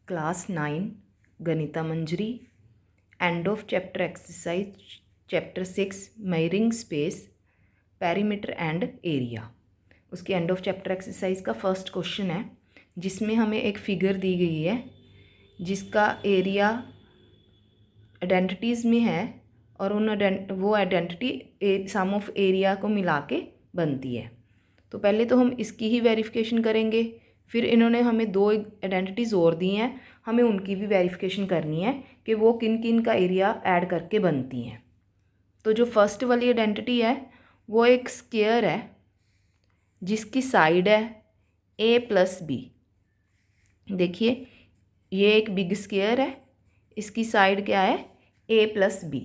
Class 9 Ganita Manjari end of chapter exercise chapter 6 measuring space perimeter and area. उसके end of chapter exercise का first question है जिसमें हमें एक फिगर दी गई है जिसका एरिया आइडेंटिटीज़ में है और वो आइडेंटिटी सम ऑफ एरिया को मिला के बनती है। तो पहले तो हम इसकी ही वेरिफिकेशन करेंगे, फिर इन्होंने हमें दो आइडेंटिटीज़ और दी हैं, हमें उनकी भी वेरिफिकेशन करनी है कि वो किन किन का एरिया ऐड करके बनती हैं। तो जो फर्स्ट वाली आइडेंटिटी है वो एक स्क्वायर है जिसकी साइड है a प्लस बी। देखिए ये एक बिग स्क्वायर है, इसकी साइड क्या है a प्लस बी।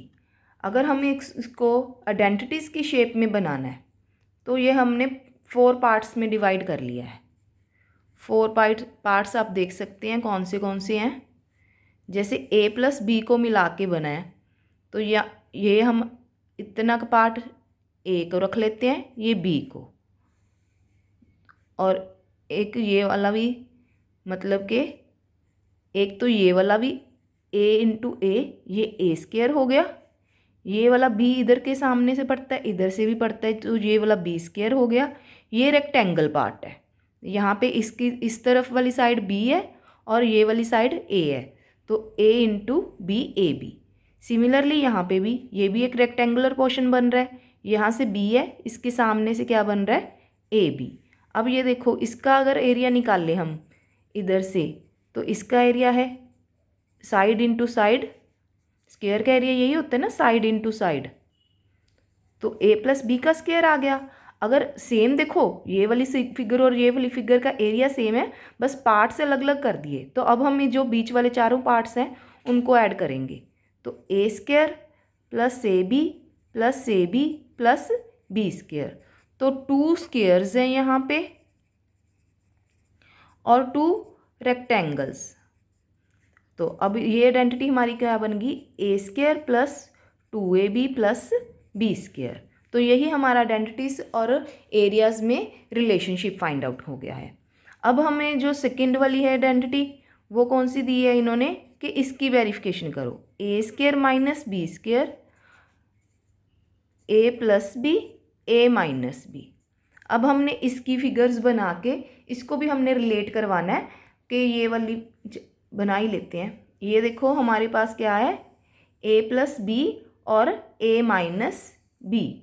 अगर हमें इसको आइडेंटिटीज़ की शेप में बनाना है तो ये हमने 4 पार्ट्स में डिवाइड कर लिया है। 4 पार्ट्स आप देख सकते हैं कौन से हैं। जैसे a प्लस बी को मिला के बना है तो ये हम इतना का पार्ट a को रख लेते हैं, ये b को, और एक ये वाला भी, मतलब कि एक तो ये वाला भी a इंटू ए, ये a स्क्वायर हो गया। ये वाला b इधर के सामने से पड़ता है, इधर से भी पड़ता है, तो ये वाला b स्क्वायर हो गया। ये रेक्टेंगल पार्ट है, यहाँ पे इसकी इस तरफ वाली साइड b है और ये वाली साइड a है, तो a into B A B. Similarly यहाँ पे भी ये भी एक रेक्टेंगुलर पोर्शन बन रहा है, यहाँ से b है, इसके सामने से क्या बन रहा है ए बी। अब ये देखो इसका अगर एरिया निकाल ले हम इधर से तो इसका एरिया है साइड इंटू साइड। स्क्वायर का एरिया यही होता है ना, साइड इंटू साइड। तो a प्लस बी का स्क्वायर आ गया। अगर सेम देखो ये वाली फिगर और ये वाली फिगर का एरिया सेम है, बस पार्ट्स अलग अलग कर दिए। तो अब हम जो बीच वाले चारों पार्ट्स हैं उनको ऐड करेंगे, तो a square plus A B plus A B plus B square. तो 2 स्क्वायर्स हैं यहाँ पे और 2 रेक्टेंगल्स। तो अब ये आइडेंटिटी हमारी क्या बन गई, a square plus 2ab plus B square. तो यही हमारा आइडेंटिटीज़ और एरियाज़ में रिलेशनशिप फाइंड आउट हो गया है। अब हमें जो सेकंड वाली है आइडेंटिटी वो कौन सी दी है इन्होंने कि इसकी वेरिफिकेशन करो, ए स्क्वायर माइनस बी स्क्वायर ए प्लस बी ए माइनस बी। अब हमने इसकी फिगर्स बना के इसको भी हमने रिलेट करवाना है कि ये वाली बना ही लेते हैं। ये देखो हमारे पास क्या है a प्लस बी और a माइनस बी।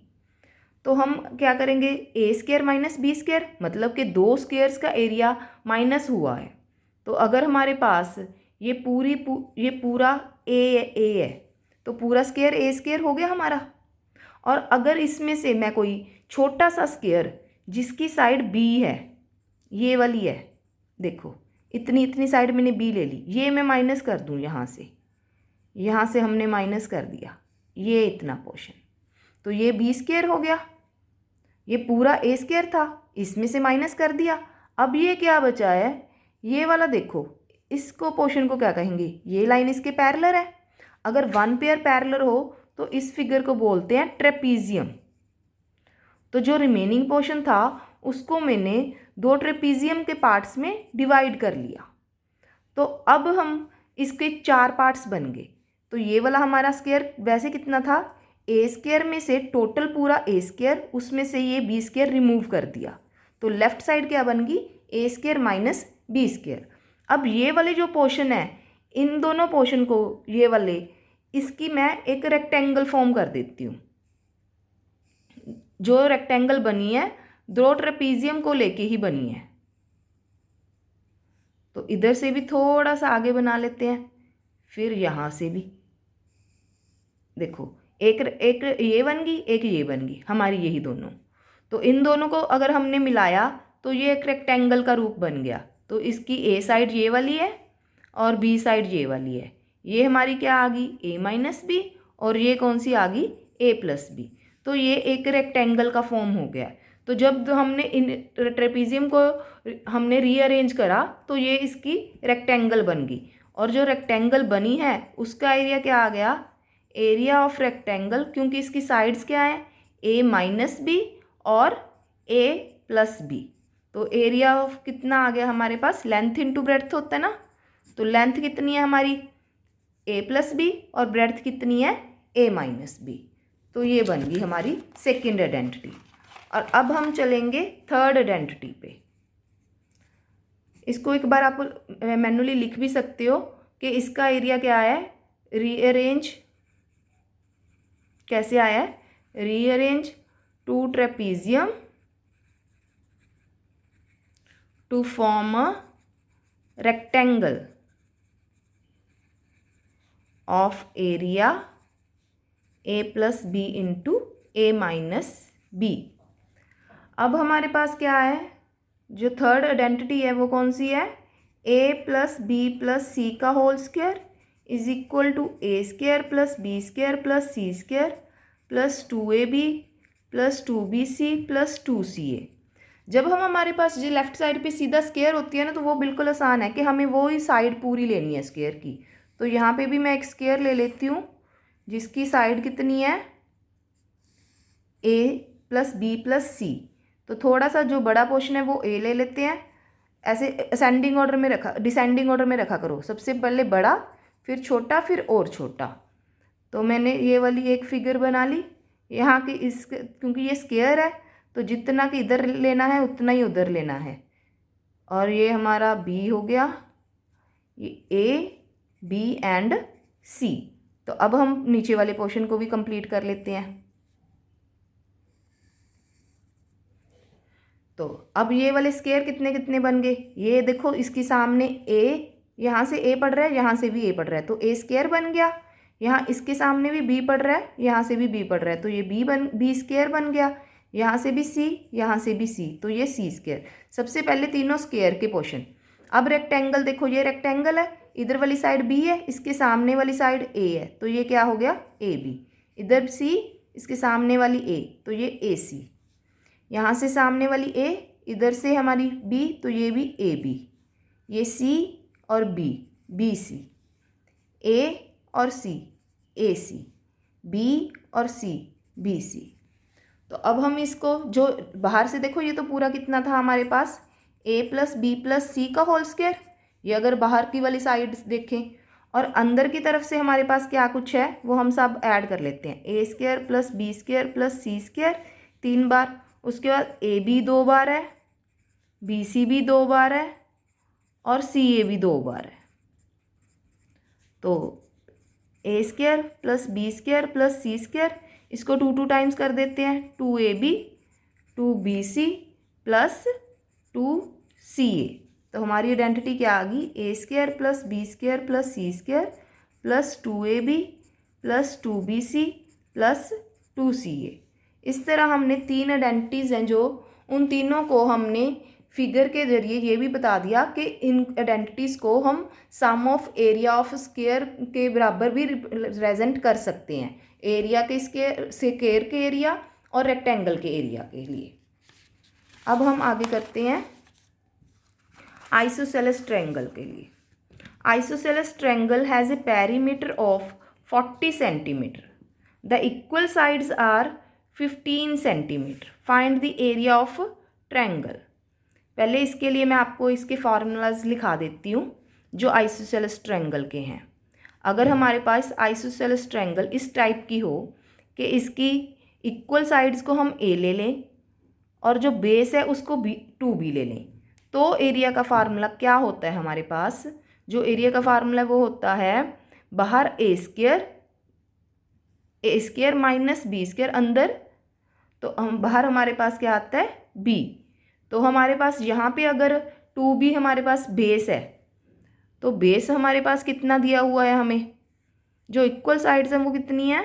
तो हम क्या करेंगे, ए स्क्वायर माइनस बी स्क्वायर, मतलब कि 2 स्क्वायर्स का एरिया माइनस हुआ है। तो अगर हमारे पास ये पूरा ए है तो पूरा स्क्वायर ए स्क्वायर हो गया हमारा। और अगर इसमें से मैं कोई छोटा सा स्क्वायर जिसकी साइड बी है, ये वाली है, देखो इतनी साइड मैंने बी ले ली, ये मैं माइनस कर दूँ यहाँ से हमने माइनस कर दिया ये इतना पोर्शन, तो ये बी स्क्वायर हो गया। ये पूरा ए स्क्वायर था, इसमें से माइनस कर दिया। अब ये क्या बचा है, ये वाला देखो, इसको पोर्शन को क्या कहेंगे, ये लाइन इसके पैरेलल है। अगर 1 पेयर पैरेलल हो तो इस फिगर को बोलते हैं ट्रेपीजियम। तो जो रिमेनिंग पोर्शन था उसको मैंने 2 ट्रेपीजियम के पार्ट्स में डिवाइड कर लिया। तो अब हम इसके 4 पार्ट्स बन गए। तो ये वाला हमारा स्क्वायर वैसे कितना था, ए स्क्वायर में से टोटल पूरा ए स्क्वायर, उसमें से ये बी स्क्वायर रिमूव कर दिया, तो लेफ्ट साइड क्या बन गई, a square minus B square. अब ये वाले जो पोर्शन है, इन दोनों पोर्शन को, ये वाले, इसकी मैं एक रेक्टेंगल फॉर्म कर देती हूँ। जो रेक्टेंगल बनी है 2 ट्रेपीजियम को लेके ही बनी है। तो इधर से भी थोड़ा सा आगे बना लेते हैं, फिर यहाँ से भी देखो एक ये बन गई, एक ये बन गई हमारी, यही दोनों। तो इन दोनों को अगर हमने मिलाया तो ये एक रेक्टेंगल का रूप बन गया। तो इसकी ए साइड ये वाली है और बी साइड ये वाली है। ये हमारी क्या आ गई, ए माइनस बी, और ये कौन सी आ गई, ए प्लस बी। तो ये एक रेक्टेंगल का फॉर्म हो गया। तो जब हमने इन ट्रेपीजियम को हमने रीअरेंज करा तो ये इसकी रेक्टेंगल बन गई, और जो रेक्टेंगल बनी है उसका एरिया क्या आ गया, एरिया ऑफ रेक्टेंगल, क्योंकि इसकी साइड्स क्या है, ए माइनस बी और ए प्लस बी। तो एरिया ऑफ कितना आ गया हमारे पास, लेंथ इंटू ब्रेड्थ होता है ना, तो तो लेंथ कितनी है हमारी a+b और ब्रेड्थ कितनी है a-b। तो ये बन गई हमारी सेकेंड आइडेंटिटी। और अब हम चलेंगे थर्ड आइडेंटिटी पे। इसको एक बार आप मैन्युअली लिख भी सकते हो कि इसका एरिया क्या है, रीअरेंज कैसे आया है, rearrange 2 trapezium to form a rectangle of area a+b into a-b। अब हमारे पास क्या है, जो थर्ड आइडेंटिटी है वो कौन सी है, a+b+c का whole square is equal to a² + b² + c² + 2ab + 2bc + 2ca। जब हमारे पास जो लेफ्ट साइड पे सीधा स्क्वायर होती है ना, तो वो बिल्कुल आसान है कि हमें वो ही साइड पूरी लेनी है स्क्वायर की। तो यहाँ पे भी मैं एक स्क्वायर ले लेती हूँ जिसकी साइड कितनी है a+b+c। तो थोड़ा सा जो बड़ा पोर्शन है वो a ले लेते हैं, ऐसे डिसेंडिंग ऑर्डर में रखा करो, सबसे पहले बड़ा फिर छोटा फिर और छोटा। तो मैंने ये वाली एक फिगर बना ली यहाँ की, इस क्योंकि ये स्क्वायर है तो जितना कि इधर लेना है उतना ही उधर लेना है। और ये हमारा b हो गया, ये a b एंड c। तो अब हम नीचे वाले पोर्शन को भी कंप्लीट कर लेते हैं। तो अब ये वाले स्क्वायर कितने कितने बन गए, ये देखो इसके सामने a, यहाँ से a पड़ रहा है, यहाँ से भी a पड़ रहा है, तो a² बन गया। यहाँ इसके सामने भी b पड़ रहा है, यहाँ से भी b पड़ रहा है, तो ये b² बन गया। यहाँ से भी c, यहाँ से भी c, तो ये c²। सबसे पहले तीनों स्क्वायर के पोर्शन। अब रेक्टेंगल देखो, ये रेक्टेंगल है, इधर वाली साइड b है, इसके सामने वाली साइड a है, तो ये क्या हो गया ab। इधर c, इसके सामने वाली a, तो ये ac। यहाँ से सामने वाली a, इधर से हमारी b, तो ये भी ab। ये c और b, bc, a और c, ac, b और c, bc। तो अब हम इसको जो बाहर से देखो, ये तो पूरा कितना था हमारे पास a+b+c का होल स्क्वायर, ये अगर बाहर की वाली साइड देखें। और अंदर की तरफ से हमारे पास क्या कुछ है वो हम सब ऐड कर लेते हैं, a² + b² + c² 3 बार, उसके बाद ab 2 बार है, bc भी 2 बार है और ca भी 2 बार है। तो a² + b² + c², इसको 2 टाइम्स कर देते हैं, 2ab 2bc + 2ca। तो हमारी आइडेंटिटी क्या आ गई, a² + b² + c² + 2ab + 2bc + 2ca। इस तरह हमने 3 आइडेंटिटीज़ हैं, जो उन तीनों को हमने फिगर के जरिए ये भी बता दिया कि इन आइडेंटिटीज़ को हम सम ऑफ एरिया ऑफ स्क्वायर के बराबर भी रिप्रेजेंट कर सकते हैं, एरिया के स्क्वायर के एरिया और रेक्टेंगल के एरिया के लिए। अब हम आगे करते हैं आइसोसेलेस ट्रायंगल के लिए। Isosceles triangle has a perimeter of 40 centimetre, the equal sides are 15 centimetre, find the area of triangle. पहले इसके लिए मैं आपको इसके फार्मूलाज लिखा देती हूँ जो आइसोसेलेस ट्रायंगल के हैं। अगर हमारे पास आइसोसेलेस ट्रायंगल इस टाइप की हो कि इसकी इक्वल साइड्स को हम a ले लें और जो बेस है उसको 2b ले लें, तो एरिया का फार्मूला क्या होता है हमारे पास, जो एरिया का फार्मूला वो होता है बाहर a² - b², अंदर तो हम बाहर हमारे पास क्या आता है b। तो हमारे पास यहाँ पे अगर 2b हमारे पास बेस है, तो बेस हमारे पास कितना दिया हुआ है हमें, जो इक्वल साइड्स हैं वो कितनी है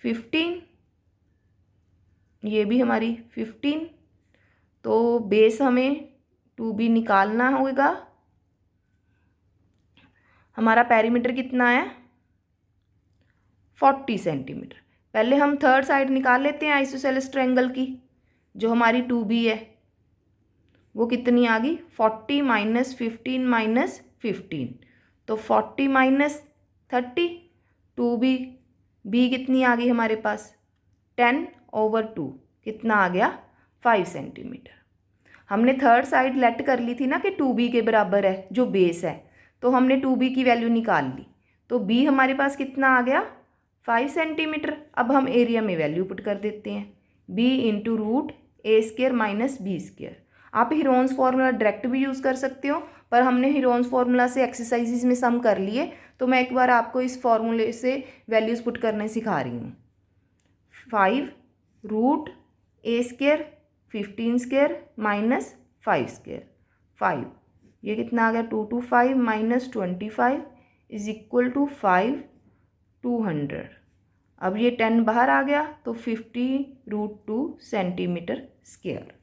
15, ये भी हमारी 15। तो बेस हमें 2b निकालना होगा। हमारा पेरीमीटर कितना है 40 सेंटीमीटर। पहले हम थर्ड साइड निकाल लेते हैं आइसोसेलेस ट्रायंगल की, जो हमारी 2b है वो कितनी आ गई 40 - 15 - 15, तो 40 - 30, 2b, b कितनी आ गई हमारे पास 10/2, कितना आ गया 5 सेंटीमीटर। हमने थर्ड साइड लेट कर ली थी ना कि 2b के बराबर है जो बेस है, तो हमने 2b की वैल्यू निकाल ली। तो b हमारे पास कितना आ गया 5 सेंटीमीटर। अब हम एरिया में वैल्यू पुट कर देते हैं, b इंटू रूट ए स्क्र माइनस बी स्क्र। आप हीरोन्स फार्मूला डायरेक्ट भी यूज़ कर सकते हो, पर हमने हीरोन्स फार्मूला से एक्सरसाइजेज में सम कर लिए, तो मैं एक बार आपको इस फार्मूले से वैल्यूज़ पुट करने सिखा रही हूँ। 5 रूट ए स्क्र 15 स्क्र माइनस 5 स्क्र 5, ये कितना आ गया 2 to 5 minus 25 is equal to 5 200। अब ये 10 बाहर आ गया तो 50√2 सेंटीमीटर स्क्वायर।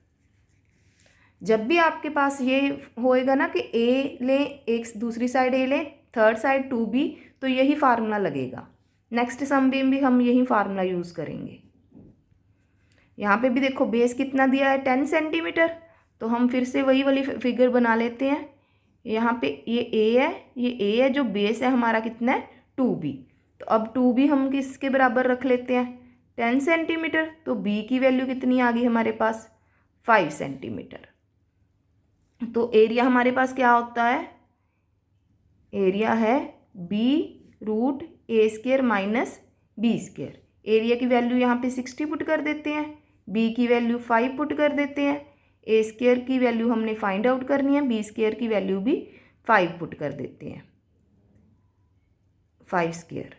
जब भी आपके पास ये होएगा ना कि ए लें एक दूसरी साइड ए लें थर्ड साइड 2b, तो यही फार्मूला लगेगा। नेक्स्ट सम में भी हम यही फार्मूला यूज़ करेंगे। यहाँ पे भी देखो बेस कितना दिया है 10 सेंटीमीटर, तो हम फिर से वही वाली फिगर बना लेते हैं। यहाँ पे ये ए है, ये ए है, जो बेस है हमारा कितना है 2b, तो अब 2b हम किसके बराबर रख लेते हैं 10 सेंटीमीटर, तो b की वैल्यू कितनी आ गई हमारे पास 5 सेंटीमीटर। तो एरिया हमारे पास क्या होता है, एरिया है b रूट ए square minus b square. Area की वैल्यू यहाँ पे 60 पुट कर देते हैं, b की वैल्यू 5 पुट कर देते हैं, ए स्क्र की वैल्यू हमने फाइंड आउट करनी है, बी स्क्र की वैल्यू भी 5 पुट कर देते हैं 5 स्क्र।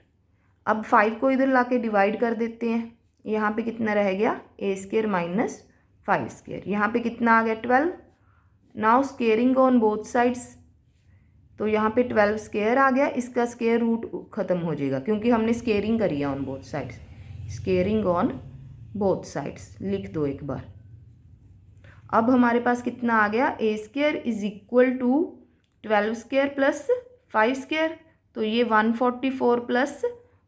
अब 5 को इधर लाके डिवाइड कर देते हैं, यहाँ पे कितना रह गया ए स्क्र माइनस 5 स्क्र, यहाँ पे कितना आ गया 12। Now squaring on both sides, तो यहाँ पे 12 स्क्वायर आ गया, इसका स्क्वायर रूट ख़त्म हो जाएगा क्योंकि हमने स्केयरिंग करी है on both sides. Squaring on both sides लिख दो एक बार। अब हमारे पास कितना आ गया a square is equal to 12 square plus 5 square, तो ये 144 प्लस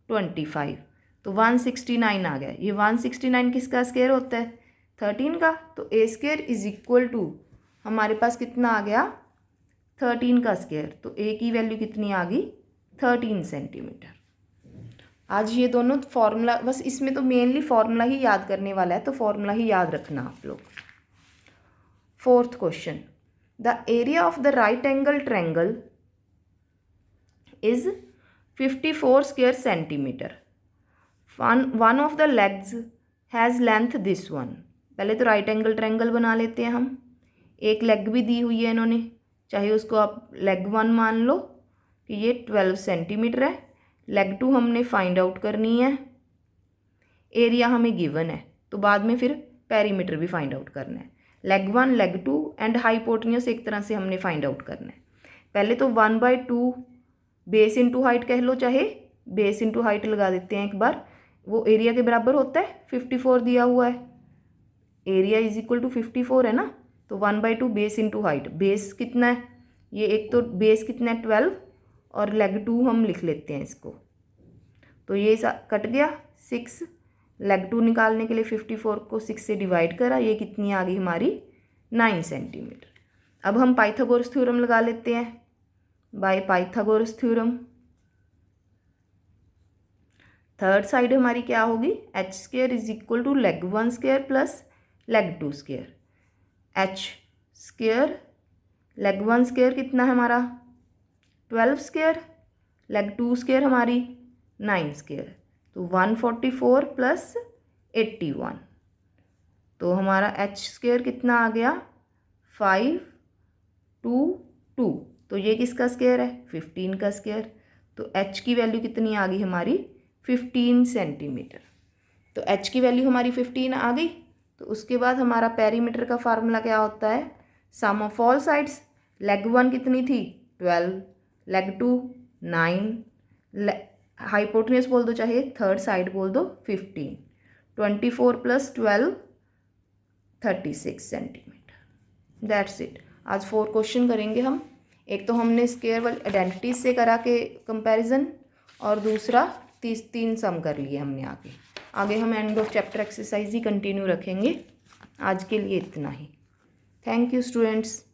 25, तो 169 आ गया। ये 169 किसका स्क्वायर होता है 13 का, तो ए स्क्वायर इज इक्वल टू हमारे पास कितना आ गया 13 का स्क्वायर, तो ए की वैल्यू कितनी आ गई 13 सेंटीमीटर। आज ये दोनों फार्मूला, बस इसमें तो मेनली फार्मूला ही याद करने वाला है, तो फार्मूला ही याद रखना आप लोग। Fourth question, the area of the right angle triangle is 54 square centimetre. One of the legs has length this one. पहले तो राइट एंगल ट्रायंगल बना लेते हैं हम। एक लेग भी दी हुई है इन्होंने, चाहे उसको आप लेग 1 मान लो कि ये 12 सेंटीमीटर है। लेग 2 हमने फाइंड आउट करनी है, एरिया हमें गिवन है, तो बाद में फिर पेरीमीटर भी फाइंड आउट करना है। लेग 1 लेग 2 एंड हाइपोटेन्यूज एक तरह से हमने फाइंड आउट करना है। पहले तो 1/2 बेस इंटू हाइट कह लो, चाहे बेस इंटू हाइट लगा देते हैं एक बार, वो एरिया के बराबर होता है। 54 दिया हुआ है, एरिया इज इक्वल टू 54 है ना, तो 1/2 बेस इंटू हाइट। बेस कितना है, ये एक तो बेस कितना है 12 और लेग 2 हम लिख लेते हैं इसको, तो ये कट गया 6। लेग 2 निकालने के लिए 54 को 6 से डिवाइड करा, ये कितनी आ गई हमारी 9 सेंटीमीटर। अब हम पाइथागोरस थ्योरम लगा लेते हैं। By Pythagoras theorem third side हमारी क्या होगी H square is equal to leg 1 square plus leg 2 square. H square leg 1 square कितना है हमारा 12 स्क्वायर, लेग 2 स्क्वायर हमारी 9 स्क्वायर, तो 144 प्लस 81, तो हमारा एच स्क्वायर कितना आ गया 522, तो ये किसका स्क्वायर है 15 का स्क्वायर, तो एच की वैल्यू कितनी आ गई हमारी 15 सेंटीमीटर। तो एच की वैल्यू हमारी 15 आ गई, तो उसके बाद हमारा पेरीमीटर का फार्मूला क्या होता है सम ऑफ ऑल साइड्स। लेग 1 कितनी थी 12, लेग 2 9, हाइपोटेन्यूज बोल दो चाहे थर्ड साइड बोल दो 15, 24 प्लस 12 36 सेंटीमीटर। That's it. आज 4 क्वेश्चन करेंगे हम। एक तो हमने स्क्वायर वाली आइडेंटिटीज से करा के कंपैरिजन, और दूसरा 3 सम कर लिए हमने। आगे हम and of chapter exercise he continue रखेंगे। आज के लिए इतना ही। Thank you students.